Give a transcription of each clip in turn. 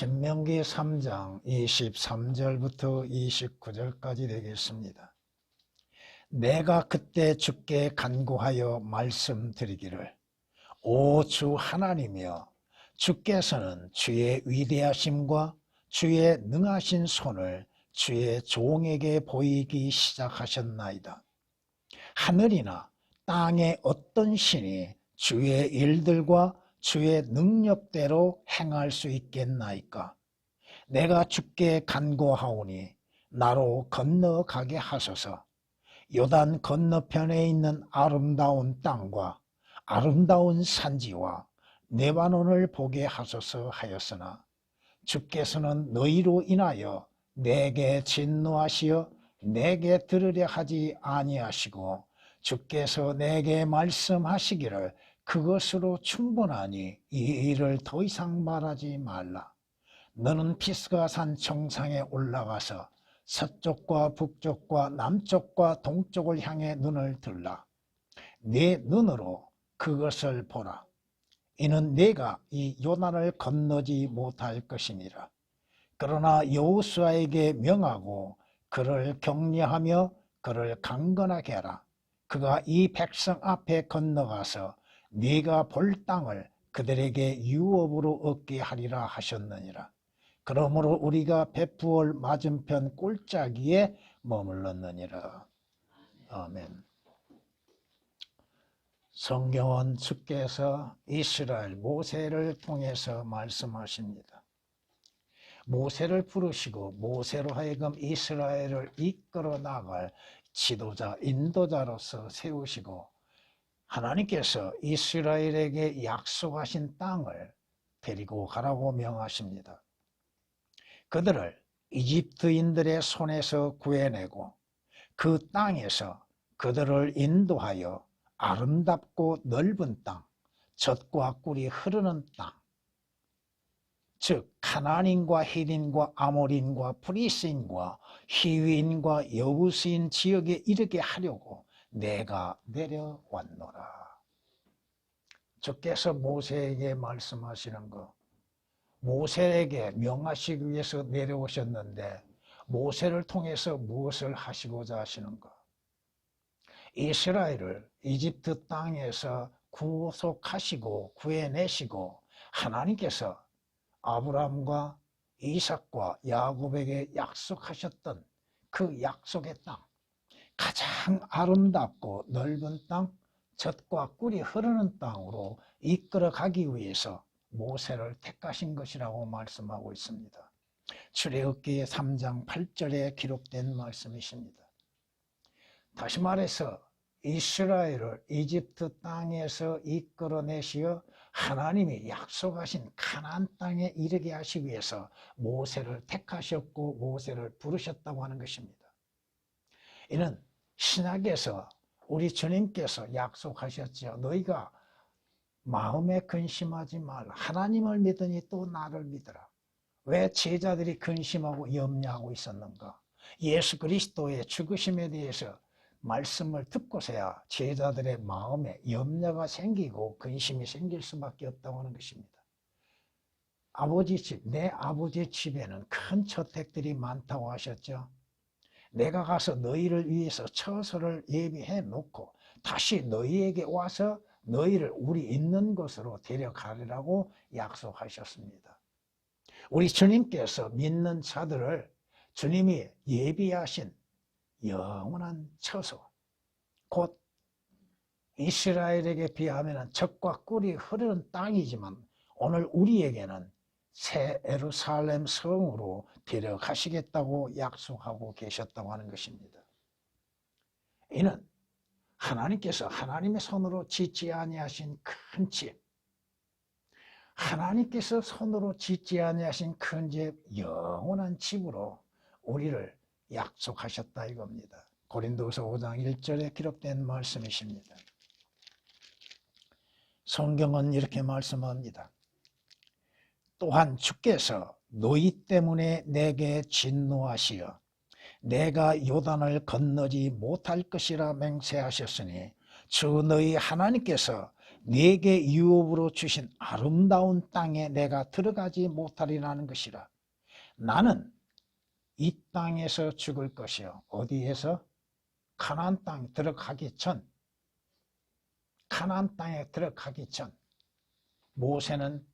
신명기 3장 23절부터 29절까지 되겠습니다. 내가 그때 주께 간구하여 말씀드리기를 오 주 하나님이여, 주께서는 주의 위대하심과 주의 능하신 손을 주의 종에게 보이기 시작하셨나이다. 하늘이나 땅의 어떤 신이 주의 일들과 주의 능력대로 행할 수 있겠나이까? 내가 주께 간구하오니 나로 건너가게 하소서. 요단 건너편에 있는 아름다운 땅과 아름다운 산지와 레바논을 보게 하소서 하였으나 주께서는 너희로 인하여 내게 진노하시어 내게 들으려 하지 아니하시고 주께서 내게 말씀하시기를 그것으로 충분하니 이 일을 더 이상 말하지 말라. 너는 피스가산 정상에 올라가서 서쪽과 북쪽과 남쪽과 동쪽을 향해 눈을 들라. 네 눈으로 그것을 보라. 이는 네가 이 요단을 건너지 못할 것이니라. 그러나 여호수아에게 명하고 그를 격려하며 그를 강건하게 하라. 그가 이 백성 앞에 건너가서 네가 볼 땅을 그들에게 유업으로 얻게 하리라 하셨느니라. 그러므로 우리가 베푸올 맞은편 꼴짜기에 머물렀느니라. 아멘. 성경은 주께서 이스라엘 모세를 통해서 말씀하십니다. 모세를 부르시고 모세로 하여금 이스라엘을 이끌어 나갈 지도자, 인도자로서 세우시고 하나님께서 이스라엘에게 약속하신 땅을 데리고 가라고 명하십니다. 그들을 이집트인들의 손에서 구해내고 그 땅에서 그들을 인도하여 아름답고 넓은 땅, 젖과 꿀이 흐르는 땅, 즉 카나안인과 히린과 아모리인과 프리스인과 히위인과 여부스인 지역에 이르게 하려고 내가 내려왔노라. 주께서 모세에게 말씀하시는 거, 모세에게 명하시기 위해서 내려오셨는데 모세를 통해서 무엇을 하시고자 하시는가? 이스라엘을 이집트 땅에서 구속하시고 구해내시고 하나님께서 아브라함과 이삭과 야곱에게 약속하셨던 그 약속의 땅, 가장 아름답고 넓은 땅, 젖과 꿀이 흐르는 땅으로 이끌어가기 위해서 모세를 택하신 것이라고 말씀하고 있습니다. 출애굽기 3장 8절에 기록된 말씀이십니다. 다시 말해서 이스라엘을 이집트 땅에서 이끌어내시어 하나님이 약속하신 가나안 땅에 이르게 하시기 위해서 모세를 택하셨고 모세를 부르셨다고 하는 것입니다. 이는 신약에서 우리 주님께서 약속하셨죠. 너희가 마음에 근심하지 말라. 하나님을 믿으니 또 나를 믿으라. 왜 제자들이 근심하고 염려하고 있었는가? 예수 그리스도의 죽으심에 대해서 말씀을 듣고서야 제자들의 마음에 염려가 생기고 근심이 생길 수밖에 없다고 하는 것입니다. 아버지 집, 내 아버지 집에는 큰 저택들이 많다고 하셨죠. 내가 가서 너희를 위해서 처소를 예비해 놓고 다시 너희에게 와서 너희를 우리 있는 곳으로 데려가리라고 약속하셨습니다. 우리 주님께서 믿는 자들을 주님이 예비하신 영원한 처소, 곧 이스라엘에게 비하면 젖과 꿀이 흐르는 땅이지만 오늘 우리에게는 새 예루살렘 성으로 데려가시겠다고 약속하고 계셨다고 하는 것입니다. 이는 하나님께서 하나님의 손으로 짓지 아니하신 큰 집, 하나님께서 손으로 짓지 아니하신 큰 집, 영원한 집으로 우리를 약속하셨다 이겁니다. 고린도서 5장 1절에 기록된 말씀이십니다. 성경은 이렇게 말씀합니다. 또한 주께서 너희 때문에 내게 진노하시어 내가 요단을 건너지 못할 것이라 맹세하셨으니 주 너희 하나님께서 내게 유업으로 주신 아름다운 땅에 내가 들어가지 못하리라는 것이라. 나는 이 땅에서 죽을 것이요. 어디에서? 가나안 땅에 들어가기 전, 가나안 땅에 들어가기 전 모세는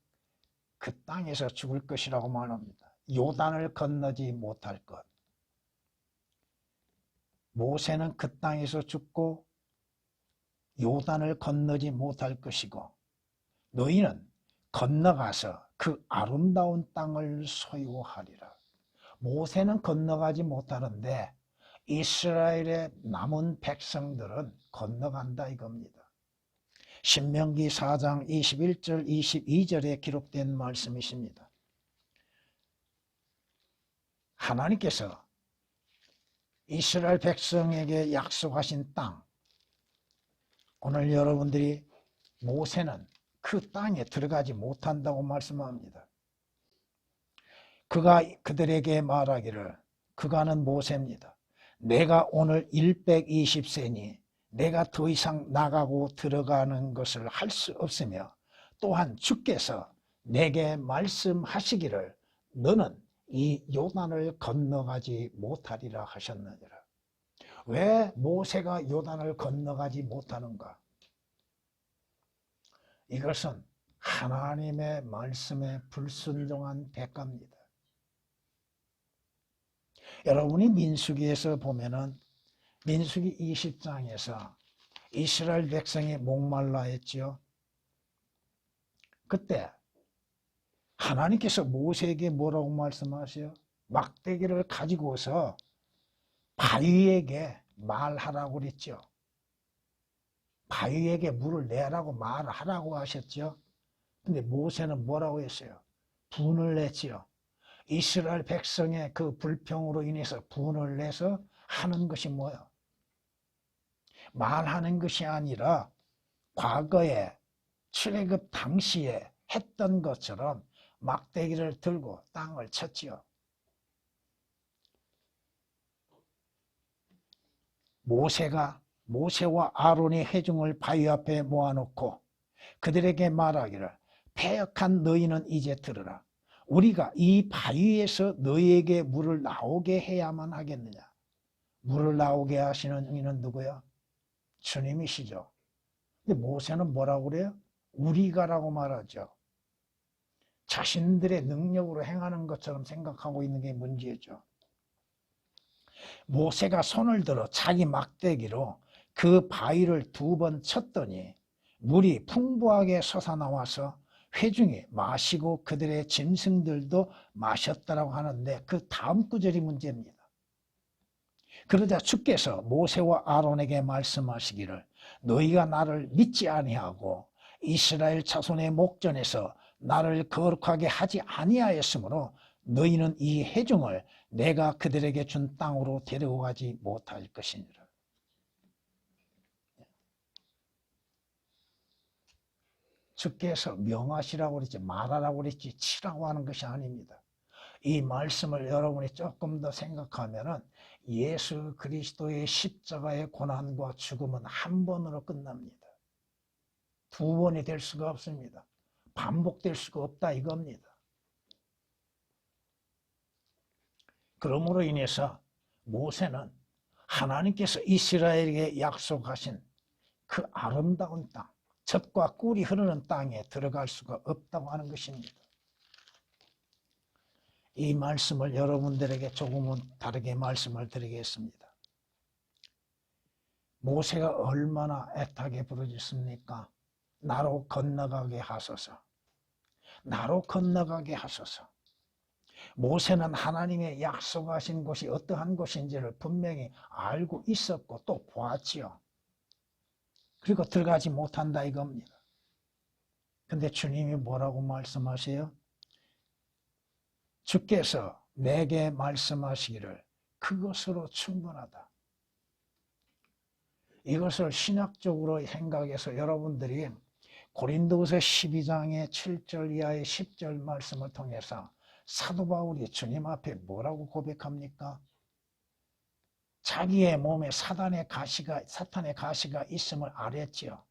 그 땅에서 죽을 것이라고 말합니다. 요단을 건너지 못할 것. 모세는 그 땅에서 죽고 요단을 건너지 못할 것이고 너희는 건너가서 그 아름다운 땅을 소유하리라. 모세는 건너가지 못하는데 이스라엘의 남은 백성들은 건너간다 이겁니다. 신명기 4장 21절 22절에 기록된 말씀이십니다. 하나님께서 이스라엘 백성에게 약속하신 땅, 오늘 여러분들이 모세는 그 땅에 들어가지 못한다고 말씀합니다. 그가 그들에게 말하기를, 그가는 모세입니다. 내가 오늘 120세니 내가 더 이상 나가고 들어가는 것을 할 수 없으며 또한 주께서 내게 말씀하시기를 너는 이 요단을 건너가지 못하리라 하셨느니라. 왜 모세가 요단을 건너가지 못하는가? 이것은 하나님의 말씀에 불순종한 대가입니다. 여러분이 민수기에서 보면은 민수기 20장에서 이스라엘 백성이 목말라 했지요. 그때 하나님께서 모세에게 뭐라고 말씀하세요? 막대기를 가지고서 바위에게 말하라고 그랬죠. 바위에게 물을 내라고 말하라고 하셨죠. 근데 모세는 뭐라고 했어요? 분을 냈지요. 이스라엘 백성의 그 불평으로 인해서 분을 내서 하는 것이 뭐예요? 말하는 것이 아니라 과거에 출애굽 당시에 했던 것처럼 막대기를 들고 땅을 쳤지요. 모세와 아론이 회중을 바위 앞에 모아놓고 그들에게 말하기를 패역한 너희는 이제 들으라. 우리가 이 바위에서 너희에게 물을 나오게 해야만 하겠느냐. 물을 나오게 하시는 이는 누구야? 주님이시죠. 근데 모세는 뭐라고 그래요? 우리가라고 말하죠. 자신들의 능력으로 행하는 것처럼 생각하고 있는 게 문제죠. 모세가 손을 들어 자기 막대기로 그 바위를 2번 쳤더니 물이 풍부하게 솟아나와서 회중이 마시고 그들의 짐승들도 마셨다라고 하는데 그 다음 구절이 문제입니다. 그러자 주께서 모세와 아론에게 말씀하시기를 너희가 나를 믿지 아니하고 이스라엘 자손의 목전에서 나를 거룩하게 하지 아니하였으므로 너희는 이 회중을 내가 그들에게 준 땅으로 데려가지 못할 것이니라. 주께서 명하시라고 그랬지 말하라고 그랬지 치라고 하는 것이 아닙니다. 이 말씀을 여러분이 조금 더 생각하면은 예수 그리스도의 십자가의 고난과 죽음은 한 번으로 끝납니다. 2번이 될 수가 없습니다. 반복될 수가 없다 이겁니다. 그러므로 인해서 모세는 하나님께서 이스라엘에게 약속하신 그 아름다운 땅, 젖과 꿀이 흐르는 땅에 들어갈 수가 없다고 하는 것입니다. 이 말씀을 여러분들에게 조금은 다르게 말씀을 드리겠습니다. 모세가 얼마나 애타게 부르짖습니까? 나로 건너가게 하소서. 나로 건너가게 하소서. 모세는 하나님의 약속하신 곳이 어떠한 곳인지를 분명히 알고 있었고 또 보았지요. 그리고 들어가지 못한다 이겁니다. 근데 주님이 뭐라고 말씀하세요? 주께서 내게 말씀하시기를 그것으로 충분하다. 이것을 신학적으로 생각해서 여러분들이 고린도후서 12장의 7절 이하의 10절 말씀을 통해서 사도 바울이 주님 앞에 뭐라고 고백합니까? 자기의 몸에 사탄의 가시가 있음을 알았지요.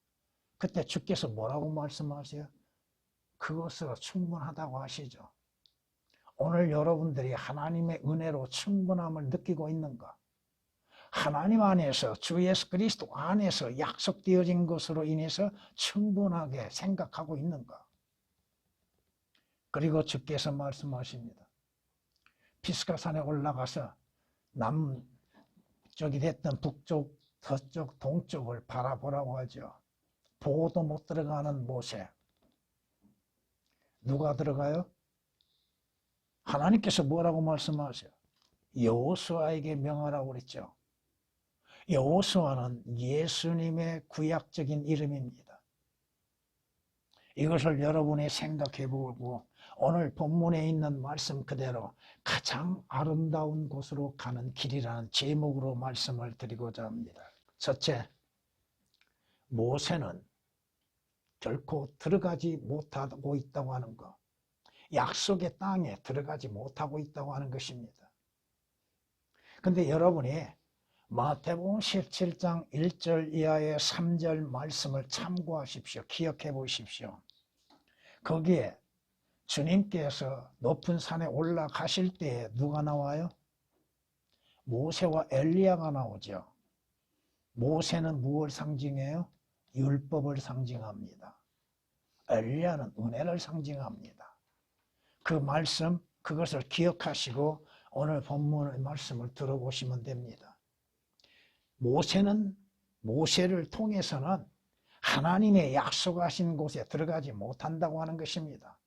그때 주께서 뭐라고 말씀하세요? 그것으로 충분하다고 하시죠. 오늘 여러분들이 하나님의 은혜로 충분함을 느끼고 있는가? 하나님 안에서 주 예수 그리스도 안에서 약속되어진 것으로 인해서 충분하게 생각하고 있는가? 그리고 주께서 말씀하십니다. 피스가산에 올라가서 남쪽이 됐던 북쪽, 서쪽, 동쪽을 바라보라고 하죠. 보고도 못 들어가는 모세. 누가 들어가요? 하나님께서 뭐라고 말씀하세요? 여호수아에게 명하라고 그랬죠. 여호수아는 예수님의 구약적인 이름입니다. 이것을 여러분이 생각해 보고 오늘 본문에 있는 말씀 그대로 가장 아름다운 곳으로 가는 길이라는 제목으로 말씀을 드리고자 합니다. 첫째, 모세는 결코 들어가지 못하고 있다고 하는 것, 약속의 땅에 들어가지 못하고 있다고 하는 것입니다. 근데 여러분이 마태복음 17장 1절 이하의 3절 말씀을 참고하십시오. 기억해 보십시오. 거기에 주님께서 높은 산에 올라가실 때에 누가 나와요? 모세와 엘리야가 나오죠. 모세는 무엇을 상징해요? 율법을 상징합니다. 엘리야는 은혜를 상징합니다. 그 말씀, 그것을 기억하시고 오늘 본문의 말씀을 들어보시면 됩니다. 모세를 통해서는 하나님의 약속하신 곳에 들어가지 못한다고 하는 것입니다.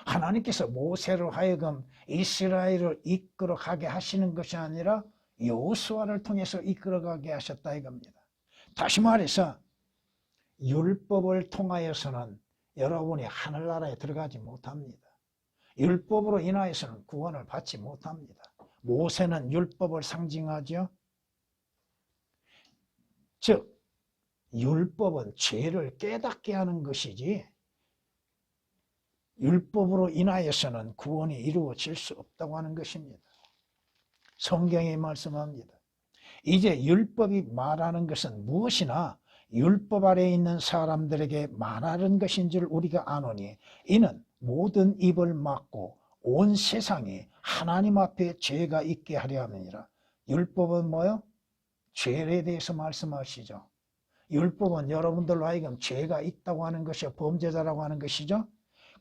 하나님께서 모세로 하여금 이스라엘을 이끌어가게 하시는 것이 아니라 여호수아를 통해서 이끌어가게 하셨다 이겁니다. 다시 말해서 율법을 통하여서는 여러분이 하늘나라에 들어가지 못합니다. 율법으로 인하여서는 구원을 받지 못합니다. 모세는 율법을 상징하죠. 즉 율법은 죄를 깨닫게 하는 것이지 율법으로 인하여서는 구원이 이루어질 수 없다고 하는 것입니다. 성경이 말씀합니다. 이제 율법이 말하는 것은 무엇이나 율법 아래에 있는 사람들에게 말하는 것인 줄 우리가 아노니 이는 모든 입을 막고 온 세상이 하나님 앞에 죄가 있게 하려 함이니라. 율법은 뭐요? 죄에 대해서 말씀하시죠. 율법은 여러분들로 하여금 죄가 있다고 하는 것이요 범죄자라고 하는 것이죠.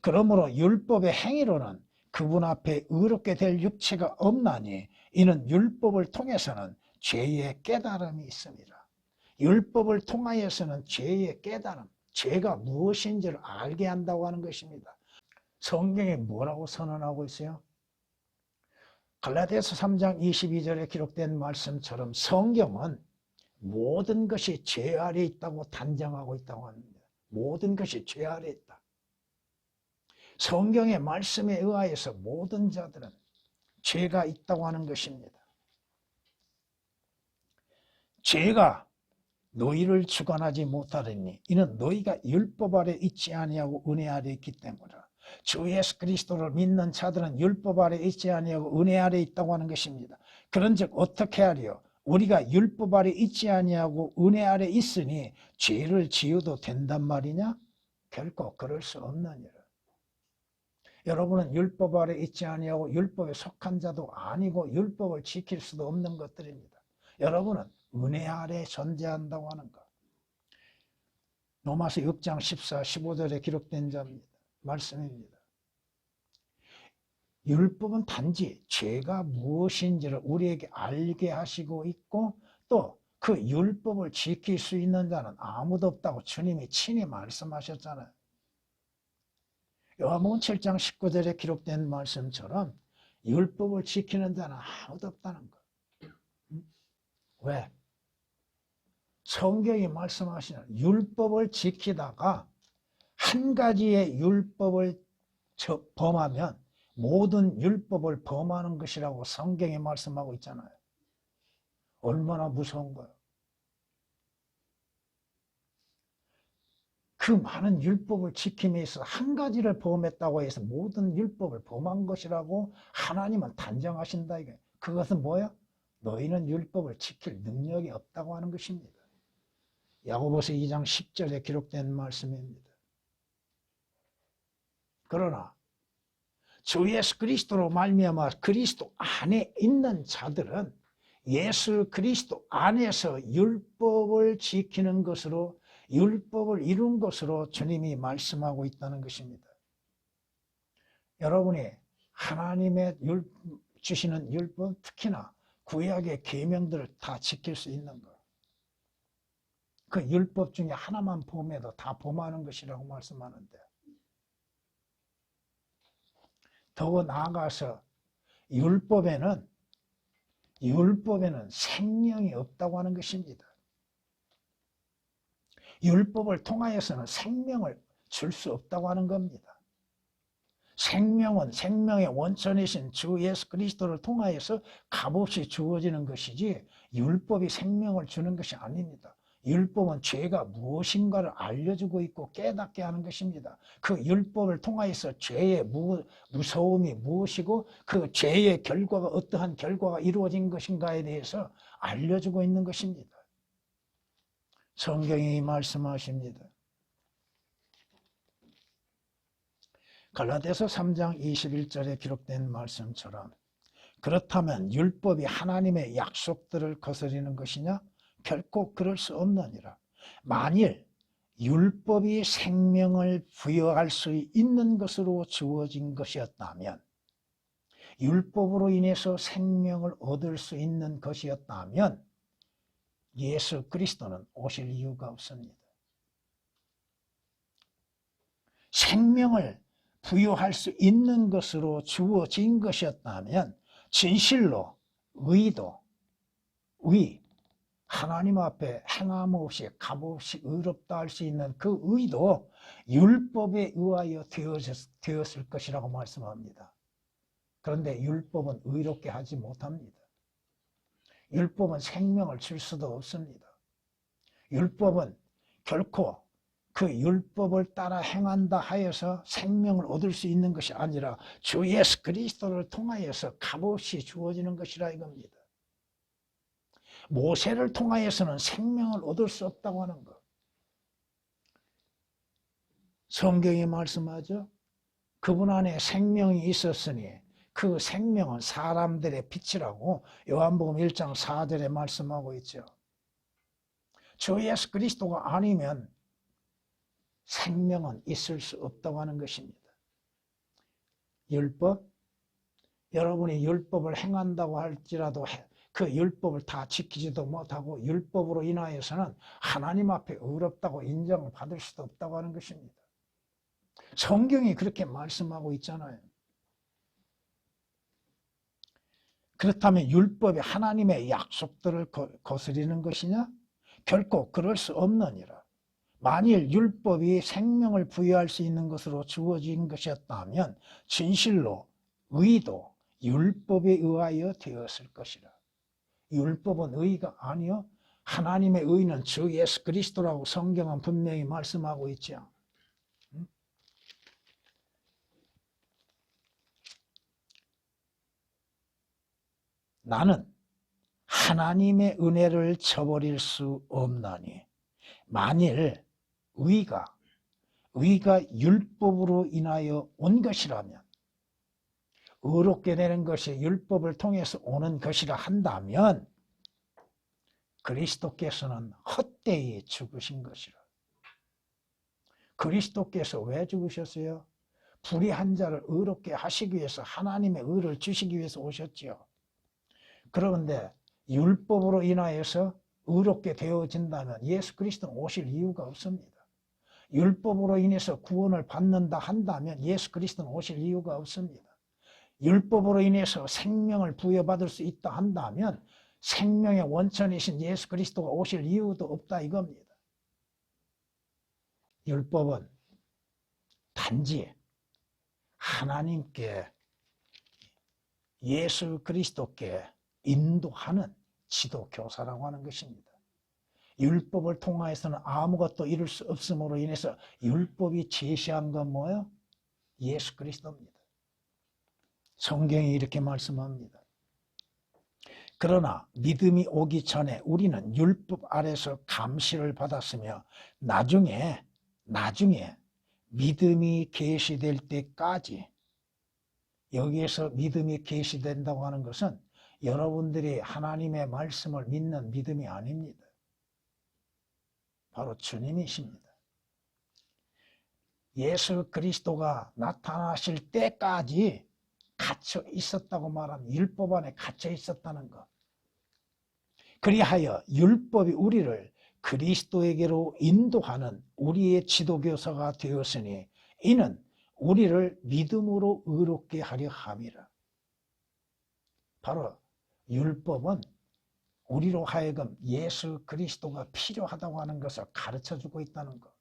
그러므로 율법의 행위로는 그분 앞에 의롭게 될 육체가 없나니 이는 율법을 통해서는 죄의 깨달음이 있습니다. 율법을 통하여서는 죄의 깨달음, 죄가 무엇인지를 알게 한다고 하는 것입니다. 성경에 뭐라고 선언하고 있어요? 갈라디아서 3장 22절에 기록된 말씀처럼 성경은 모든 것이 죄 아래 있다고 단정하고 있다고 합니다. 모든 것이 죄 아래 있다. 성경의 말씀에 의하여서 모든 자들은 죄가 있다고 하는 것입니다. 죄가 너희를 주관하지 못하리니 이는 너희가 율법 아래 있지 아니하고 은혜 아래 있기 때문이라. 주 예수 그리스도를 믿는 자들은 율법 아래 있지 아니하고 은혜 아래 있다고 하는 것입니다. 그런즉 어떻게 하리요? 우리가 율법 아래 있지 아니하고 은혜 아래 있으니 죄를 지어도 된단 말이냐? 결코 그럴 수 없느니라. 여러분은 율법 아래 있지 아니하고 율법에 속한 자도 아니고 율법을 지킬 수도 없는 것들입니다. 여러분은 은혜 아래 존재한다고 하는 것. 로마서 6장 14, 15절에 기록된 말씀입니다. 율법은 단지 죄가 무엇인지를 우리에게 알게 하시고 있고 또 그 율법을 지킬 수 있는 자는 아무도 없다고 주님이 친히 말씀하셨잖아요. 요한복음 7장 19절에 기록된 말씀처럼 율법을 지키는 자는 아무도 없다는 것. 왜? 성경이 말씀하시는 율법을 지키다가 한 가지의 율법을 범하면 모든 율법을 범하는 것이라고 성경이 말씀하고 있잖아요. 얼마나 무서운 거예요. 그 많은 율법을 지킴에 있어서 한 가지를 범했다고 해서 모든 율법을 범한 것이라고 하나님은 단정하신다 이거예요. 그것은 뭐예요? 너희는 율법을 지킬 능력이 없다고 하는 것입니다. 야고보서 2장 10절에 기록된 말씀입니다. 그러나 주 예수 그리스도로 말미암아 그리스도 안에 있는 자들은 예수 그리스도 안에서 율법을 지키는 것으로, 율법을 이룬 것으로 주님이 말씀하고 있다는 것입니다. 여러분이 하나님의 주시는 율법, 특히나 구약의 계명들을 다 지킬 수 있는 것, 그 율법 중에 하나만 범해도 다 범하는 것이라고 말씀하는데, 더 나아가서 율법에는 생명이 없다고 하는 것입니다. 율법을 통하여서는 생명을 줄 수 없다고 하는 겁니다. 생명은 생명의 원천이신 주 예수 그리스도를 통하여서 값없이 주어지는 것이지 율법이 생명을 주는 것이 아닙니다. 율법은 죄가 무엇인가를 알려주고 있고 깨닫게 하는 것입니다. 그 율법을 통하여서 죄의 무서움이 무엇이고 그 죄의 결과가 어떠한 결과가 이루어진 것인가에 대해서 알려주고 있는 것입니다. 성경이 말씀하십니다. 갈라디아서 3장 21절에 기록된 말씀처럼 그렇다면 율법이 하나님의 약속들을 거스리는 것이냐? 결코 그럴 수 없느니라. 만일 율법이 생명을 부여할 수 있는 것으로 주어진 것이었다면, 율법으로 인해서 생명을 얻을 수 있는 것이었다면 예수 그리스도는 오실 이유가 없습니다. 생명을 부여할 수 있는 것으로 주어진 것이었다면 진실로 하나님 앞에 행함 없이 값없이 의롭다 할 수 있는 그 의도 율법에 의하여 되었을 것이라고 말씀합니다. 그런데 율법은 의롭게 하지 못합니다. 율법은 생명을 줄 수도 없습니다. 율법은 결코 그 율법을 따라 행한다 하여서 생명을 얻을 수 있는 것이 아니라 주 예수 그리스도를 통하여서 값없이 주어지는 것이라 이겁니다. 모세를 통하여서는 생명을 얻을 수 없다고 하는 것. 성경이 말씀하죠. 그분 안에 생명이 있었으니 그 생명은 사람들의 빛이라고 요한복음 1장 4절에 말씀하고 있죠. 주 예수 그리스도가 아니면 생명은 있을 수 없다고 하는 것입니다. 율법, 여러분이 율법을 행한다고 할지라도 그 율법을 다 지키지도 못하고 율법으로 인하여서는 하나님 앞에 의롭다고 인정을 받을 수도 없다고 하는 것입니다. 성경이 그렇게 말씀하고 있잖아요. 그렇다면 율법이 하나님의 약속들을 거스리는 것이냐? 결코 그럴 수 없느니라. 만일 율법이 생명을 부여할 수 있는 것으로 주어진 것이었다면 진실로 의도 율법에 의하여 되었을 것이라. 율법은 의가 아니요 하나님의 의는 주 예수 그리스도라고 성경은 분명히 말씀하고 있죠. 나는 하나님의 은혜를 저버릴 수 없나니 만일 의가 율법으로 인하여 온 것이라면 의롭게 되는 것이 율법을 통해서 오는 것이라 한다면 그리스도께서는 헛되이 죽으신 것이라. 그리스도께서 왜 죽으셨어요? 불의한 자를 의롭게 하시기 위해서 하나님의 의를 주시기 위해서 오셨죠. 그런데 율법으로 인하여서 의롭게 되어진다면 예수 그리스도는 오실 이유가 없습니다. 율법으로 인해서 구원을 받는다 한다면 예수 그리스도는 오실 이유가 없습니다. 율법으로 인해서 생명을 부여받을 수 있다 한다면 생명의 원천이신 예수 그리스도가 오실 이유도 없다 이겁니다. 율법은 단지 하나님께 예수 그리스도께 인도하는 지도교사라고 하는 것입니다. 율법을 통하여서는 아무것도 이룰 수 없음으로 인해서 율법이 제시한 건 뭐예요? 예수 그리스도입니다. 성경이 이렇게 말씀합니다. 그러나 믿음이 오기 전에 우리는 율법 아래서 감시를 받았으며 나중에 믿음이 계시될 때까지, 여기에서 믿음이 계시된다고 하는 것은 여러분들이 하나님의 말씀을 믿는 믿음이 아닙니다. 바로 주님이십니다. 예수 그리스도가 나타나실 때까지 갇혀 있었다고 말하면 율법 안에 갇혀 있었다는 것. 그리하여 율법이 우리를 그리스도에게로 인도하는 우리의 지도교사가 되었으니 이는 우리를 믿음으로 의롭게 하려 함이라. 바로 율법은 우리로 하여금 예수 그리스도가 필요하다고 하는 것을 가르쳐주고 있다는 것.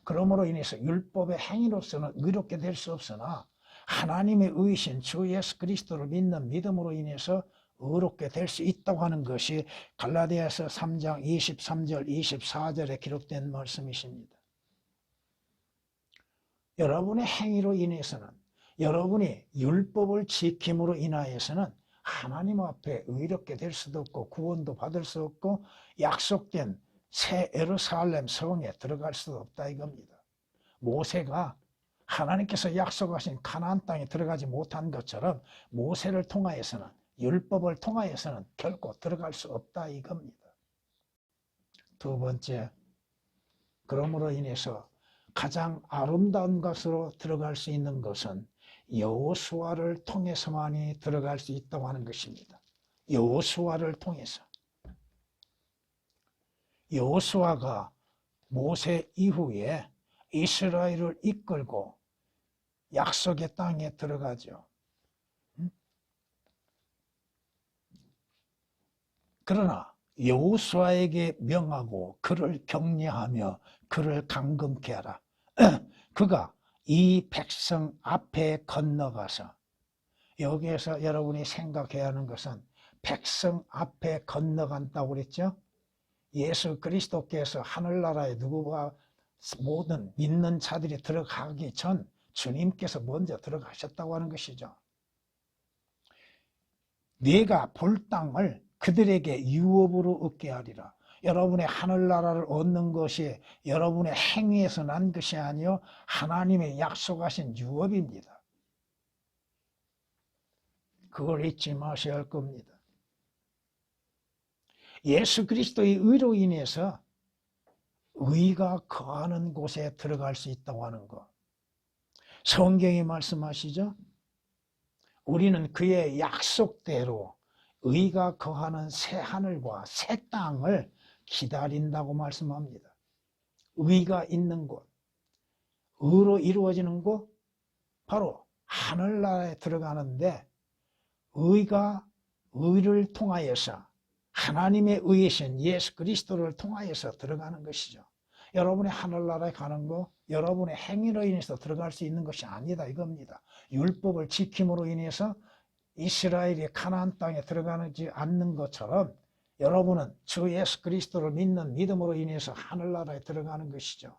그러므로 인해서 율법의 행위로서는 의롭게 될 수 없으나 하나님의 의신 주 예수 그리스도를 믿는 믿음으로 인해서 의롭게 될 수 있다고 하는 것이 갈라디아서 3장 23절 24절에 기록된 말씀이십니다. 여러분의 행위로 인해서는, 여러분이 율법을 지킴으로 인하여서는 하나님 앞에 의롭게 될 수도 없고 구원도 받을 수 없고 약속된 새 예루살렘 성에 들어갈 수도 없다 이겁니다. 모세가 하나님께서 약속하신 가나안 땅에 들어가지 못한 것처럼 모세를 통하여서는, 율법을 통하여서는 결코 들어갈 수 없다 이겁니다. 두 번째, 그러므로 인해서 가장 아름다운 것으로 들어갈 수 있는 것은 여호수아를 통해서만이 들어갈 수 있다고 하는 것입니다. 여호수아를 통해서. 여호수아가 모세 이후에 이스라엘을 이끌고 약속의 땅에 들어가죠. 그러나 여호수아에게 명하고 그를 격려하며 그를 강건케 하라. 그가 이 백성 앞에 건너가서, 여기에서 여러분이 생각해야 하는 것은 백성 앞에 건너간다고 그랬죠. 예수 그리스도께서 하늘나라에 누구가 모든 믿는 자들이 들어가기 전 주님께서 먼저 들어가셨다고 하는 것이죠. 네가 볼 땅을 그들에게 유업으로 얻게 하리라. 여러분의 하늘나라를 얻는 것이 여러분의 행위에서 난 것이 아니요 하나님의 약속하신 유업입니다. 그걸 잊지 마셔야 할 겁니다. 예수 그리스도의 의로 인해서 의가 거하는 곳에 들어갈 수 있다고 하는 것. 성경이 말씀하시죠. 우리는 그의 약속대로 의가 거하는 새 하늘과 새 땅을 기다린다고 말씀합니다. 의가 있는 곳, 의로 이루어지는 곳, 바로 하늘나라에 들어가는데 의를 통하여서 하나님의 의이신 예수 그리스도를 통하여서 들어가는 것이죠. 여러분의 하늘나라에 가는 거 여러분의 행위로 인해서 들어갈 수 있는 것이 아니다 이겁니다. 율법을 지킴으로 인해서 이스라엘이 가나안 땅에 들어가지 않는 것처럼 여러분은 주 예수 그리스도를 믿는 믿음으로 인해서 하늘나라에 들어가는 것이죠.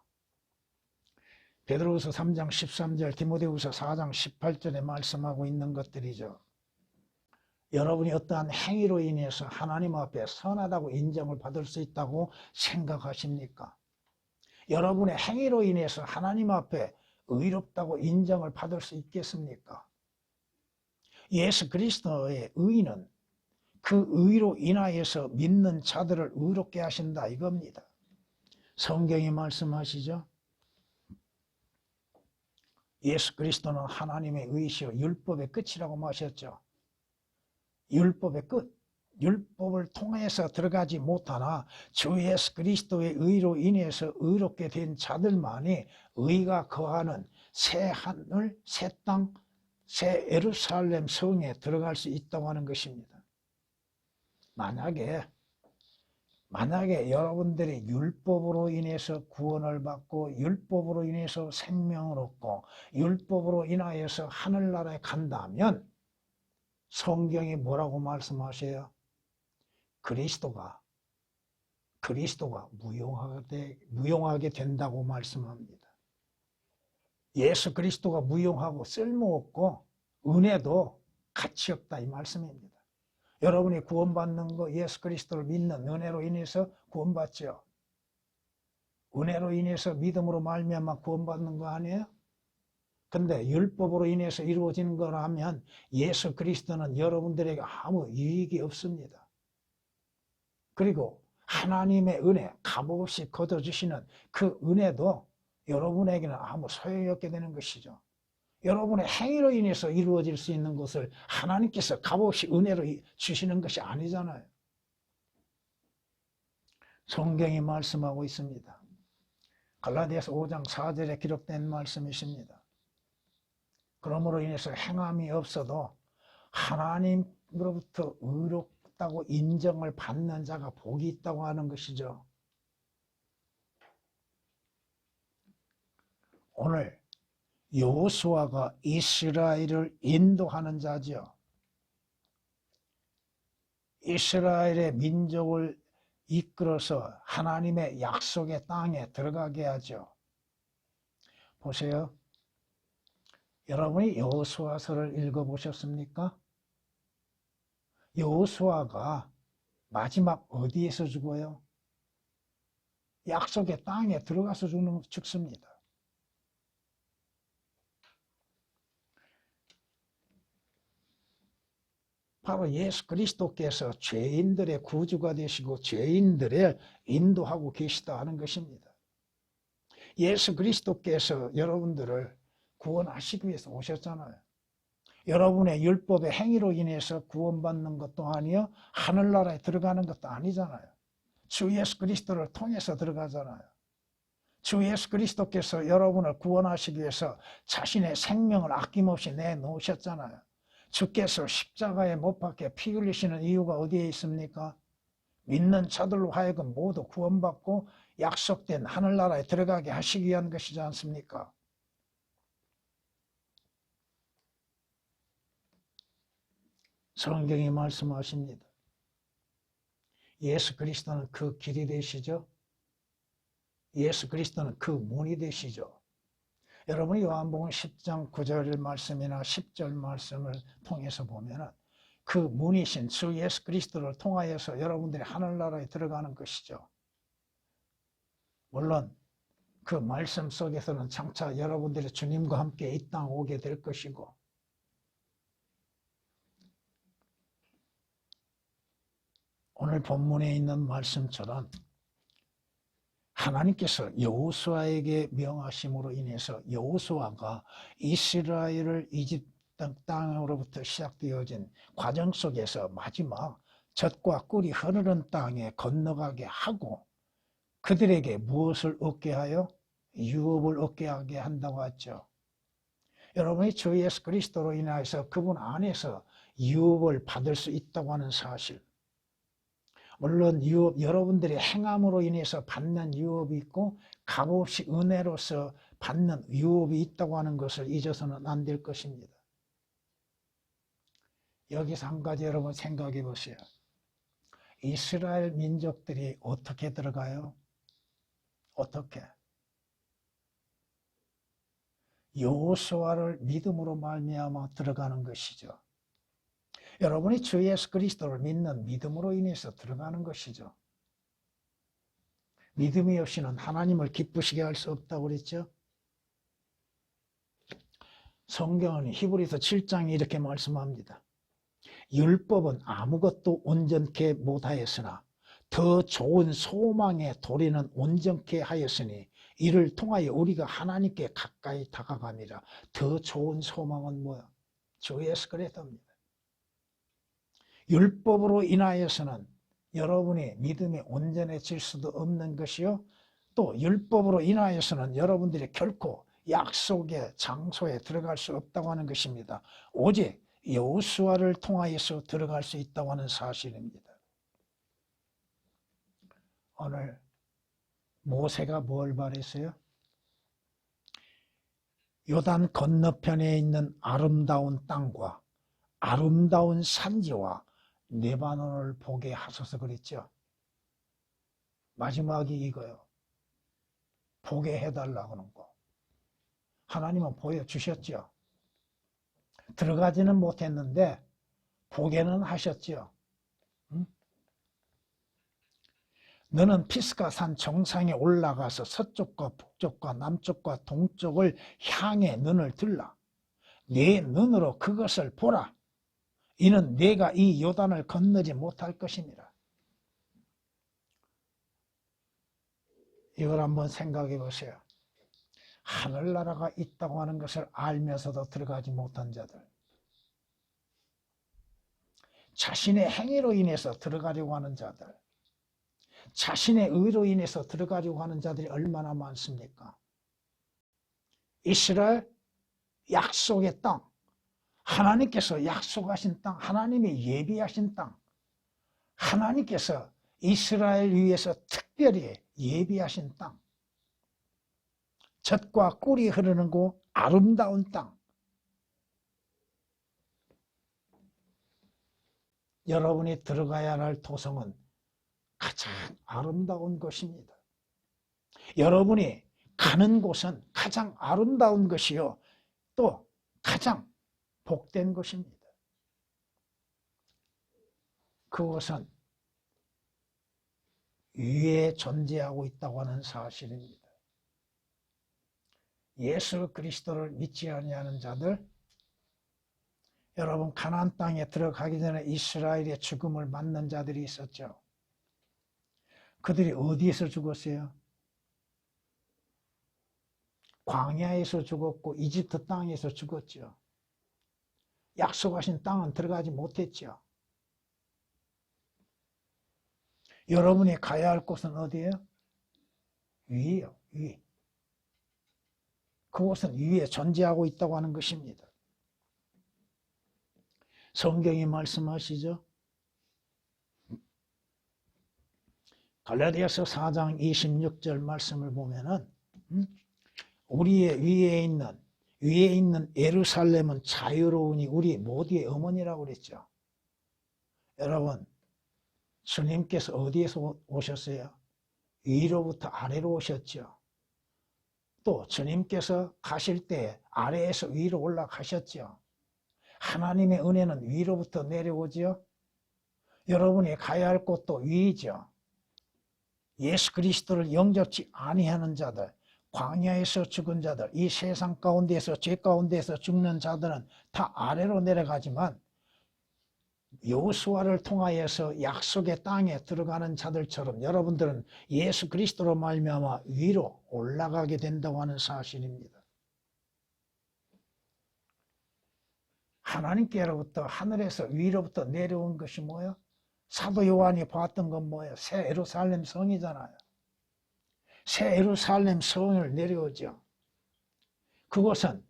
베드로후서 3장 13절, 디모데후서 4장 18절에 말씀하고 있는 것들이죠. 여러분이 어떠한 행위로 인해서 하나님 앞에 선하다고 인정을 받을 수 있다고 생각하십니까? 여러분의 행위로 인해서 하나님 앞에 의롭다고 인정을 받을 수 있겠습니까? 예수 그리스도의 의는 그 의로 인하여서 믿는 자들을 의롭게 하신다 이겁니다. 성경이 말씀하시죠. 예수 그리스도는 하나님의 의시요 율법의 끝이라고 마셨죠. 율법의 끝, 율법을 통해서 들어가지 못하나 주 예수 그리스도의 의로 인해서 의롭게 된 자들만이 의가 거하는 새 하늘, 새 땅, 새 예루살렘 성에 들어갈 수 있다고 하는 것입니다. 만약에 여러분들이 율법으로 인해서 구원을 받고 율법으로 인해서 생명을 얻고 율법으로 인하여서 하늘나라에 간다면 성경이 뭐라고 말씀하세요? 그리스도가 무용하게 된다고 말씀합니다. 예수 그리스도가 무용하고 쓸모없고 은혜도 가치 없다 이 말씀입니다. 여러분이 구원받는 거 예수 그리스도를 믿는 은혜로 인해서 구원받죠. 은혜로 인해서 믿음으로 말미암아 구원받는 거 아니에요? 근데 율법으로 인해서 이루어지는 거라면 예수 그리스도는 여러분들에게 아무 유익이 없습니다. 그리고 하나님의 은혜, 값없이 거둬주시는 그 은혜도 여러분에게는 아무 소용이 없게 되는 것이죠. 여러분의 행위로 인해서 이루어질 수 있는 것을 하나님께서 값없이 은혜로 주시는 것이 아니잖아요. 성경이 말씀하고 있습니다. 갈라디아서 5장 4절에 기록된 말씀이십니다. 그러므로 인해서 행함이 없어도 하나님으로부터 의롭다고 인정을 받는 자가 복이 있다고 하는 것이죠. 오늘 여호수아가 이스라엘을 인도하는 자죠. 이스라엘의 민족을 이끌어서 하나님의 약속의 땅에 들어가게 하죠. 보세요. 여러분이 여호수아서를 읽어보셨습니까? 여호수아가 마지막 어디에서 죽어요? 약속의 땅에 들어가서 죽습니다. 바로 예수 그리스도께서 죄인들의 구주가 되시고 죄인들을 인도하고 계시다 하는 것입니다. 예수 그리스도께서 여러분들을 구원하시기 위해서 오셨잖아요. 여러분의 율법의 행위로 인해서 구원받는 것도 아니요 하늘나라에 들어가는 것도 아니잖아요. 주 예수 그리스도를 통해서 들어가잖아요. 주 예수 그리스도께서 여러분을 구원하시기 위해서 자신의 생명을 아낌없이 내놓으셨잖아요. 주께서 십자가에 못 박혀 피 흘리시는 이유가 어디에 있습니까? 믿는 자들로 하여금 모두 구원받고 약속된 하늘나라에 들어가게 하시기 위한 것이지 않습니까? 성경이 말씀하십니다. 예수 그리스도는 그 길이 되시죠. 예수 그리스도는 그 문이 되시죠. 여러분이 요한복음 10장 9절 말씀이나 10절 말씀을 통해서 보면 그 문이신 주 예수 그리스도를 통하여서 여러분들이 하늘나라에 들어가는 것이죠. 물론 그 말씀 속에서는 장차 여러분들이 주님과 함께 이 땅 오게 될 것이고 오늘 본문에 있는 말씀처럼 하나님께서 여호수아에게 명하심으로 인해서 여호수아가 이스라엘을 이집 땅으로부터 시작되어진 과정 속에서 마지막 젖과 꿀이 흐르는 땅에 건너가게 하고 그들에게 무엇을 얻게 하여? 유업을 얻게 하게 한다고 했죠. 여러분이 주 예수 그리스도로 인하여서 그분 안에서 유업을 받을 수 있다고 하는 사실, 물론 유업, 여러분들이 행함으로 인해서 받는 유업이 있고 값없이 은혜로서 받는 유업이 있다고 하는 것을 잊어서는 안 될 것입니다. 여기서 한 가지 여러분 생각해 보세요. 이스라엘 민족들이 어떻게 들어가요? 어떻게? 여호수아를 믿음으로 말미암아 들어가는 것이죠. 여러분이 주 예수 그리스도를 믿는 믿음으로 인해서 들어가는 것이죠. 믿음이 없이는 하나님을 기쁘시게 할 수 없다고 그랬죠. 성경은 히브리서 7장에 이렇게 말씀합니다. 율법은 아무것도 온전케 못하였으나 더 좋은 소망의 도리는 온전케 하였으니 이를 통하여 우리가 하나님께 가까이 다가감이라. 더 좋은 소망은 뭐야? 주 예수 그리스도입니다. 율법으로 인하여서는 여러분의 믿음이 온전해질 수도 없는 것이요, 또 율법으로 인하여서는 여러분들이 결코 약속의 장소에 들어갈 수 없다고 하는 것입니다. 오직 여호수아를 통하여서 들어갈 수 있다고 하는 사실입니다. 오늘 모세가 뭘 말했어요? 요단 건너편에 있는 아름다운 땅과 아름다운 산지와 레바논을 보게 하소서 그랬죠. 마지막이 이거요. 보게 해달라고 하는 거. 하나님은 보여주셨죠. 들어가지는 못했는데 보게는 하셨죠. 너는 피스가산 정상에 올라가서 서쪽과 북쪽과 남쪽과 동쪽을 향해 눈을 들라. 내 눈으로 그것을 보라. 이는 내가 이 요단을 건너지 못할 것임이라. 이걸 한번 생각해 보세요. 하늘나라가 있다고 하는 것을 알면서도 들어가지 못한 자들, 자신의 행위로 인해서 들어가려고 하는 자들, 자신의 의로 인해서 들어가려고 하는 자들이 얼마나 많습니까? 이스라엘 약속의 땅, 하나님께서 약속하신 땅, 하나님이 예비하신 땅, 하나님께서 이스라엘 위해서 특별히 예비하신 땅, 젖과 꿀이 흐르는 곳, 아름다운 땅. 여러분이 들어가야 할 도성은 가장 아름다운 곳입니다. 여러분이 가는 곳은 가장 아름다운 것이요, 또 가장 복된 것입니다. 그것은 위에 존재하고 있다고 하는 사실입니다. 예수 그리스도를 믿지 아니하는 자들, 여러분 가나안 땅에 들어가기 전에 이스라엘의 죽음을 맞는 자들이 있었죠. 그들이 어디에서 죽었어요? 광야에서 죽었고 이집트 땅에서 죽었죠. 약속하신 땅은 들어가지 못했죠. 여러분이 가야 할 곳은 어디예요? 위에요, 위. 그곳은 위에 존재하고 있다고 하는 것입니다. 성경이 말씀하시죠. 갈라디아서 4장 26절 말씀을 보면은 우리의 위에 있는 예루살렘은 자유로우니 우리 모두의 어머니라고 그랬죠. 여러분, 주님께서 어디에서 오셨어요? 위로부터 아래로 오셨죠. 또 주님께서 가실 때 아래에서 위로 올라가셨죠. 하나님의 은혜는 위로부터 내려오죠. 여러분이 가야 할 곳도 위이죠. 예수 그리스도를 영접지 아니하는 자들, 광야에서 죽은 자들, 이 세상 가운데에서 죄 가운데에서 죽는 자들은 다 아래로 내려가지만 여호수아를 통하여서 약속의 땅에 들어가는 자들처럼 여러분들은 예수 그리스도로 말미암아 위로 올라가게 된다고 하는 사실입니다. 하나님께로부터 하늘에서 위로부터 내려온 것이 뭐예요? 사도 요한이 봤던 건 뭐예요? 새 예루살렘 성이잖아요. 새 예루살렘 성을 내려오죠. 그것은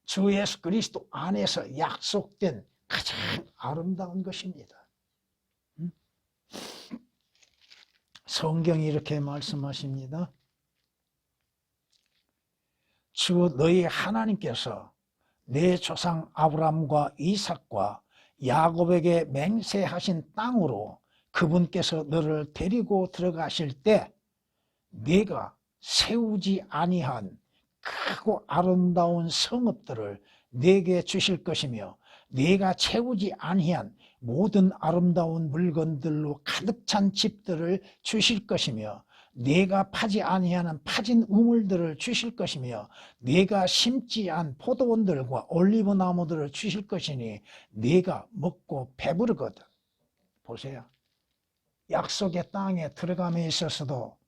주 예수 그리스도 안에서 약속된 가장 아름다운 것입니다. 성경이 이렇게 말씀하십니다. 주 너희 하나님께서 내 조상 아브람과 이삭과 야곱에게 맹세하신 땅으로 그분께서 너를 데리고 들어가실 때 네가 세우지 아니한 크고 아름다운 성읍들을 네게 주실 것이며 네가 채우지 아니한 모든 아름다운 물건들로 가득 찬 집들을 주실 것이며 네가 파지 아니하는 파진 우물들을 주실 것이며 네가 심지 않은 포도원들과 올리브 나무들을 주실 것이니 네가 먹고 배부르거든. 보세요. 약속의 땅에 들어감에 있어서도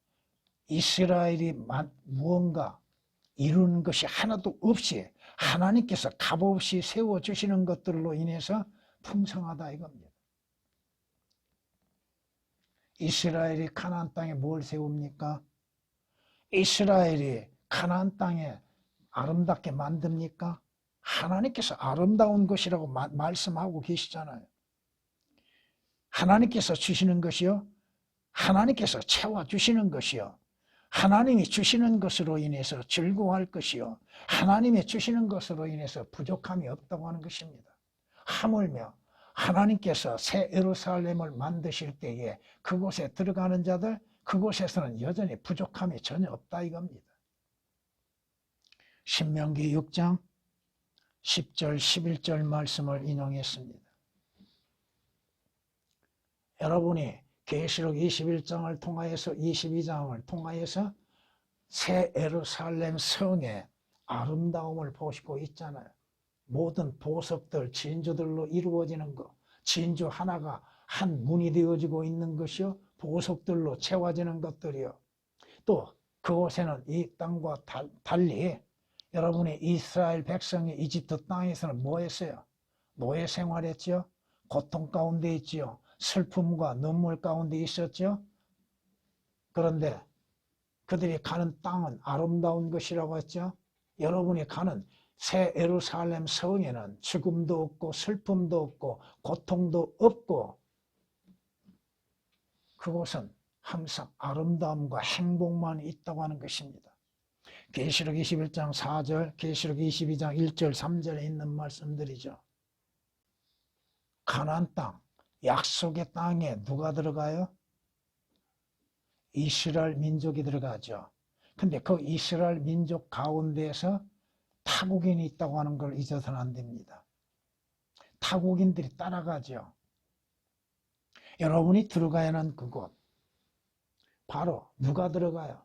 이스라엘이 무언가 이루는 것이 하나도 없이 하나님께서 값없이 세워주시는 것들로 인해서 풍성하다 이겁니다. 이스라엘이 가나안 땅에 뭘 세웁니까? 이스라엘이 가나안 땅에 아름답게 만듭니까? 하나님께서 아름다운 것이라고 말씀하고 계시잖아요. 하나님께서 주시는 것이요, 하나님께서 채워주시는 것이요, 하나님이 주시는 것으로 인해서 즐거워할 것이요, 하나님이 주시는 것으로 인해서 부족함이 없다고 하는 것입니다. 하물며 하나님께서 새 예루살렘을 만드실 때에 그곳에 들어가는 자들, 그곳에서는 여전히 부족함이 전혀 없다 이겁니다. 신명기 6장 10절 11절 말씀을 인용했습니다. 여러분이 계시록 21장을 통하여서 22장을 통하여서 새 예루살렘 성의 아름다움을 보시고 있잖아요. 모든 보석들, 진주들로 이루어지는 것, 진주 하나가 한 문이 되어지고 있는 것이요, 보석들로 채워지는 것들이요. 또 그곳에는 이 땅과 달리 여러분이 이스라엘 백성이 이집트 땅에서는 뭐 했어요? 노예 생활했죠. 고통 가운데 있지요. 슬픔과 눈물 가운데 있었죠. 그런데 그들이 가는 땅은 아름다운 것이라고 했죠. 여러분이 가는 새 예루살렘 성에는 죽음도 없고 슬픔도 없고 고통도 없고 그곳은 항상 아름다움과 행복만 있다고 하는 것입니다. 계시록 21장 4절, 계시록 22장 1절, 3절에 있는 말씀들이죠. 가나안 땅, 약속의 땅에 누가 들어가요? 이스라엘 민족이 들어가죠. 근데 그 이스라엘 민족 가운데에서 타국인이 있다고 하는 걸 잊어서는 안 됩니다. 타국인들이 따라가죠. 여러분이 들어가야 하는 그곳, 바로 누가 들어가요?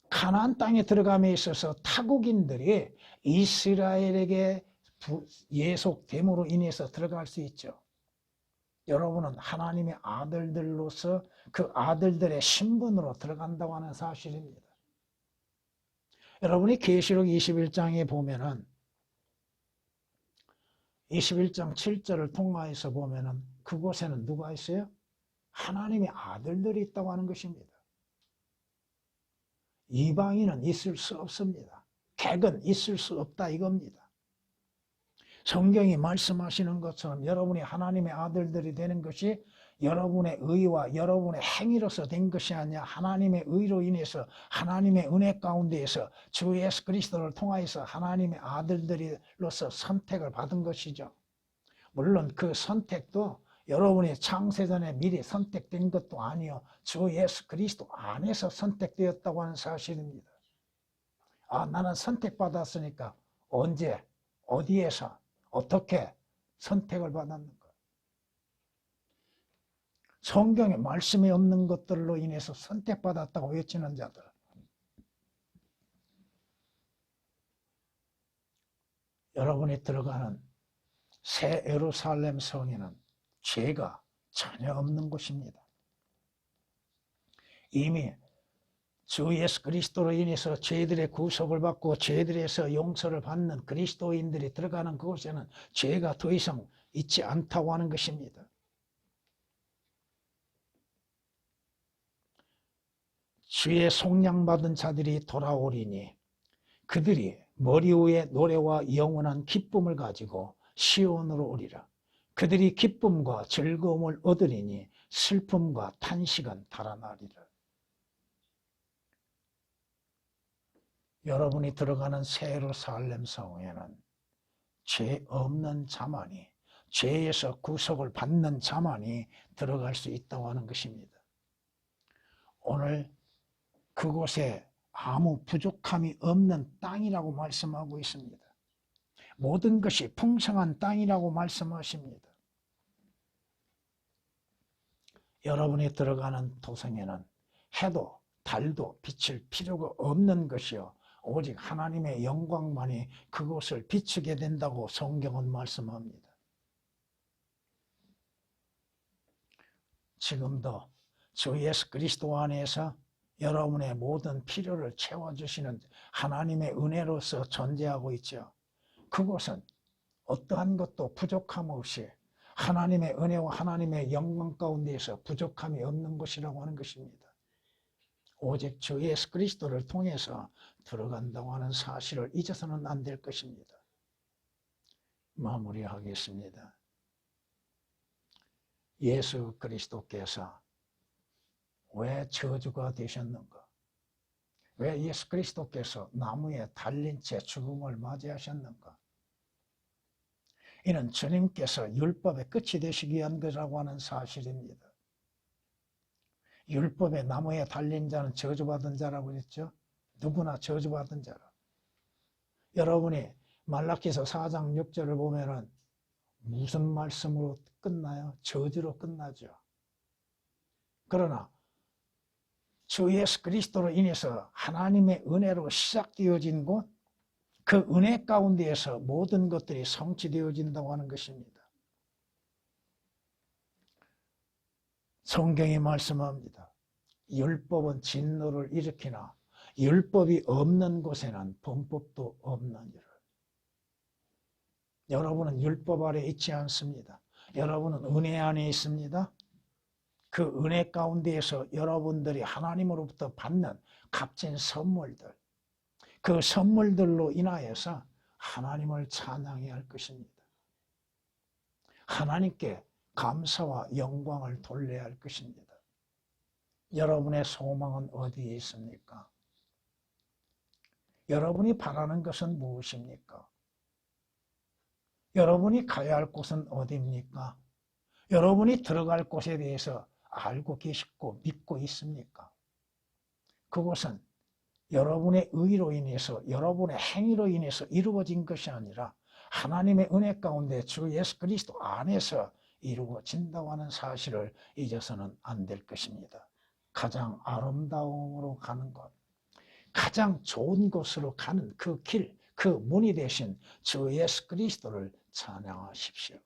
가나안 땅에 들어감에 있어서 타국인들이 이스라엘에게 예속됨으로 인해서 들어갈 수 있죠. 여러분은 하나님의 아들들로서 그 아들들의 신분으로 들어간다고 하는 사실입니다. 여러분이 계시록 21장에 보면은 21장 7절을 통과해서 보면은 그곳에는 누가 있어요? 하나님의 아들들이 있다고 하는 것입니다. 이방인은 있을 수 없습니다. 객은 있을 수 없다 이겁니다. 성경이 말씀하시는 것처럼 여러분이 하나님의 아들들이 되는 것이 여러분의 의와 여러분의 행위로서 된 것이 아니라 하나님의 의로 인해서 하나님의 은혜 가운데에서 주 예수 그리스도를 통하여서 하나님의 아들들로서 선택을 받은 것이죠. 물론 그 선택도 여러분이 창세전에 미리 선택된 것도 아니요, 주 예수 그리스도 안에서 선택되었다고 하는 사실입니다. 아, 나는 선택받았으니까 언제, 어디에서, 어떻게 선택을 받았는가? 성경에 말씀이 없는 것들로 인해서 선택받았다고 외치는 자들, 여러분이 들어가는 새 예루살렘 성에는 죄가 전혀 없는 곳입니다. 이미 주 예수 그리스도로 인해서 죄들의 구속을 받고 죄들에서 용서를 받는 그리스도인들이 들어가는 그곳에는 죄가 더 이상 있지 않다고 하는 것입니다. 주의 속량받은 자들이 돌아오리니 그들이 머리 위에 노래와 영원한 기쁨을 가지고 시온으로 오리라. 그들이 기쁨과 즐거움을 얻으리니 슬픔과 탄식은 달아나리라. 여러분이 들어가는 새 예루살렘 성에는 죄 없는 자만이, 죄에서 구속을 받는 자만이 들어갈 수 있다고 하는 것입니다. 오늘 그곳에 아무 부족함이 없는 땅이라고 말씀하고 있습니다. 모든 것이 풍성한 땅이라고 말씀하십니다. 여러분이 들어가는 도성에는 해도 달도 비칠 필요가 없는 것이요, 오직 하나님의 영광만이 그곳을 비추게 된다고 성경은 말씀합니다. 지금도 주 예수 그리스도 안에서 여러분의 모든 필요를 채워주시는 하나님의 은혜로서 존재하고 있죠. 그곳은 어떠한 것도 부족함 없이 하나님의 은혜와 하나님의 영광 가운데에서 부족함이 없는 곳이라고 하는 것입니다. 오직 주 예수 그리스도를 통해서 들어간다고 하는 사실을 잊어서는 안 될 것입니다. 마무리하겠습니다. 예수 그리스도께서 왜 저주가 되셨는가? 왜 예수 그리스도께서 나무에 달린 채 죽음을 맞이하셨는가? 이는 주님께서 율법의 끝이 되시기 위한 것이라고 하는 사실입니다. 율법의 나무에 달린 자는 저주받은 자라고 했죠. 누구나 저주받은 자라. 여러분이 말라기서 4장 6절을 보면은 무슨 말씀으로 끝나요? 저주로 끝나죠. 그러나 주 예수 그리스도로 인해서 하나님의 은혜로 시작되어진 곳, 그 은혜 가운데에서 모든 것들이 성취되어진다고 하는 것입니다. 성경이 말씀합니다. 율법은 진노를 일으키나 율법이 없는 곳에는 범법도 없느니라. 여러분은 율법 아래 있지 않습니다. 여러분은 은혜 안에 있습니다. 그 은혜 가운데에서 여러분들이 하나님으로부터 받는 값진 선물들, 그 선물들로 인하여서 하나님을 찬양해야 할 것입니다. 하나님께 감사와 영광을 돌려야 할 것입니다. 여러분의 소망은 어디에 있습니까? 여러분이 바라는 것은 무엇입니까? 여러분이 가야 할 곳은 어디입니까? 여러분이 들어갈 곳에 대해서 알고 계시고 믿고 있습니까? 그것은 여러분의 의로 인해서, 여러분의 행위로 인해서 이루어진 것이 아니라 하나님의 은혜 가운데 주 예수 그리스도 안에서 이루어진다고 하는 사실을 잊어서는 안 될 것입니다. 가장 아름다움으로 가는 것, 가장 좋은 곳으로 가는 그 길, 그 문이 되신 주 예수 그리스도를 찬양하십시오.